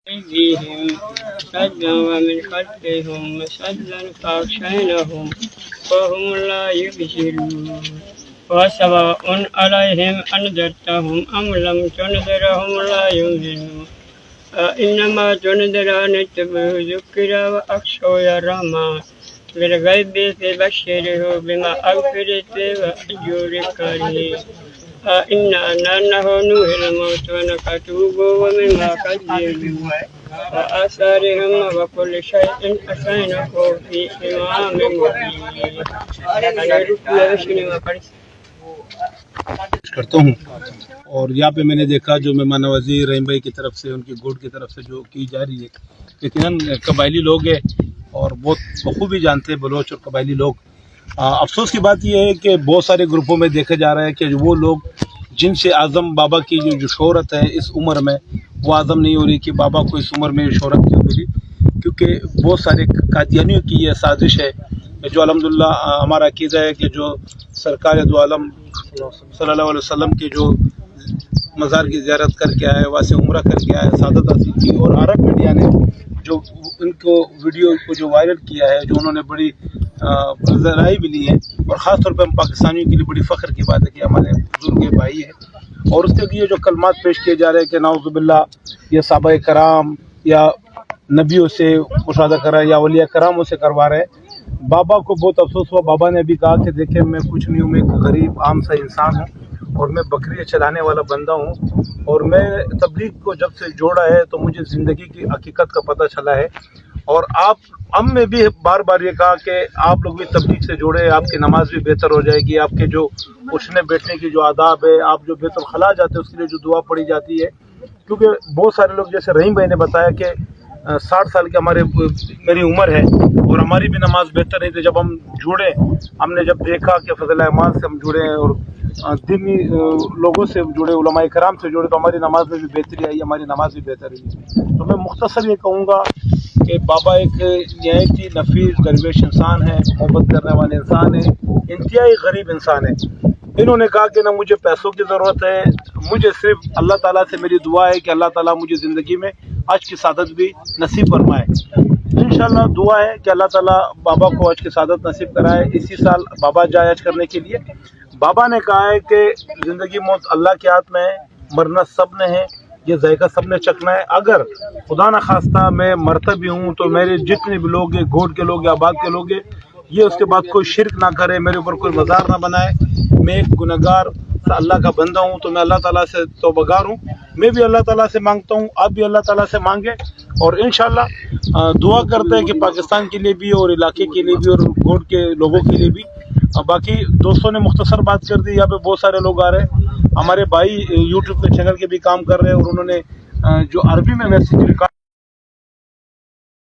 أيديهم سدا ومن خلفهم سدا فأغشيناهم وهم لا يبصرون وسواء عليهم أنذرتهم أم لم تنذرهم لا يؤمنون إنما تنذر أن اتبعوا ذكر وأخشوا يا الرحمن بالغيب فبشره بمغفرة وأجر كريم إنا نحن نحيي الموتى ونكتب ومما قدموا وآثارهم وكل شيء أحصيناه في إمام مبين. کرتا ہوں اور یہاں پہ میں نے دیکھا جو مہمان نوازی رحیم بھائی کی طرف سے ان کی گوٹ کی طرف سے جو کی جا رہی ہے، یقیناً قبائلی لوگ ہیں اور بہت بخوبی جانتے ہیں بلوچ اور قبائلی لوگ۔ افسوس کی بات یہ ہے کہ بہت سارے گروپوں میں دیکھا جا رہا ہے کہ وہ لوگ جن سے اعظم بابا کی جو شہرت ہے اس عمر میں وہ اعظم نہیں ہو رہی کہ بابا کو اس عمر میں شہرت کیوں ملی، کیونکہ بہت سارے قادیانیوں کی یہ سازش ہے جو الحمدللہ ہمارا عقیدہ ہے کہ جو سرکار دو عالم صلی اللہ علیہ وسلم کے جو مزار کی زیارت کر کے آئے، وہاں سے عمرہ کر کے آئے، سعادت حاصل کی، اور عرب میڈیا نے جو ان کو ویڈیو کو جو وائرل کیا ہے، جو انہوں نے بڑی ذرائع بھی لی ہے، اور خاص طور پہ ہم پاکستانیوں کے لیے بڑی فخر کی بات ہے کہ ہمارے بزرگ بھائی ہیں، اور اس کے لیے جو کلمات پیش کیے جا رہے ہیں کہ نعوذ باللہ یہ صحابہ کرام یا نبیوں سے مشاہدہ کرا یا اولیاء کراموں سے کروا رہے ہیں۔ بابا کو بہت افسوس ہوا، بابا نے بھی کہا کہ دیکھیں میں کچھ نہیں ہوں، میں ایک غریب عام سا انسان ہوں اور میں بکریاں چلانے والا بندہ ہوں، اور میں تبلیغ کو جب سے جوڑا ہے تو مجھے زندگی کی حقیقت کا پتہ چلا ہے، اور آپ ہم نے بھی بار بار یہ کہا کہ آپ لوگ بھی تبلیغ سے جوڑے، آپ کی نماز بھی بہتر ہو جائے گی، آپ کے جو اٹھنے بیٹھنے کی جو آداب ہے، آپ جو بیت الخلاء جاتے ہیں اس کے لیے جو دعا پڑھی جاتی ہے، کیونکہ بہت سارے لوگ جیسے رحیم بھائی نے بتایا کہ 60 سال کی میری عمر ہے اور ہماری بھی نماز بہتر نہیں تھی۔ جب ہم جڑے، ہم نے جب دیکھا کہ فضل اعمال سے ہم جڑے ہیں اور دینی لوگوں سے جڑے، علماء کرام سے جڑے، تو ہماری نماز میں بھی بہتری آئی، ہماری نماز بھی بہتر ہوئی۔ تو میں مختصر یہ کہوں گا کہ بابا ایک نہایت ہی نفیس درویش انسان ہے، محبت کرنے والے انسان ہے، انتہائی غریب انسان ہے۔ انہوں نے کہا کہ نہ مجھے پیسوں کی ضرورت ہے، مجھے صرف اللہ تعالیٰ سے میری دعا ہے کہ اللہ تعالیٰ مجھے زندگی میں آج کی سعادت بھی نصیب فرمائے۔ انشاءاللہ دعا ہے کہ اللہ تعالیٰ بابا کو آج کی سعادت نصیب کرائے۔ اسی سال بابا جائے حج کرنے کے لیے۔ بابا نے کہا ہے کہ زندگی موت اللہ کے ہاتھ میں ہے، مرنا سب نے ہے، یہ ذائقہ سب نے چکنا ہے۔ اگر خدا نہ خواستہ میں مرتا بھی ہوں تو میرے جتنے بھی لوگ ہیں، گھوٹ کے لوگ ہیں، آباد کے لوگ ہیں، یہ اس کے بعد کوئی شرک نہ کرے، میرے اوپر کوئی مزار نہ بنائے۔ میں ایک گنہگار اللہ کا بندہ ہوں، تو میں اللہ تعالیٰ سے توبہ گار ہوں۔ میں بھی اللہ تعالیٰ سے مانگتا ہوں، آپ بھی اللہ تعالیٰ سے مانگیں، اور انشاءاللہ دعا کرتے ہیں کہ پاکستان کے لیے بھی اور علاقے کے لیے بھی اور گوٹ کے لوگوں کے لیے بھی۔ باقی دوستوں نے مختصر بات کر دی، یہاں پہ بہت سارے لوگ آ رہے ہیں، ہمارے بھائی یوٹیوب پہ چینل کے بھی کام کر رہے ہیں، اور انہوں نے جو عربی میں میسیج ریکارڈ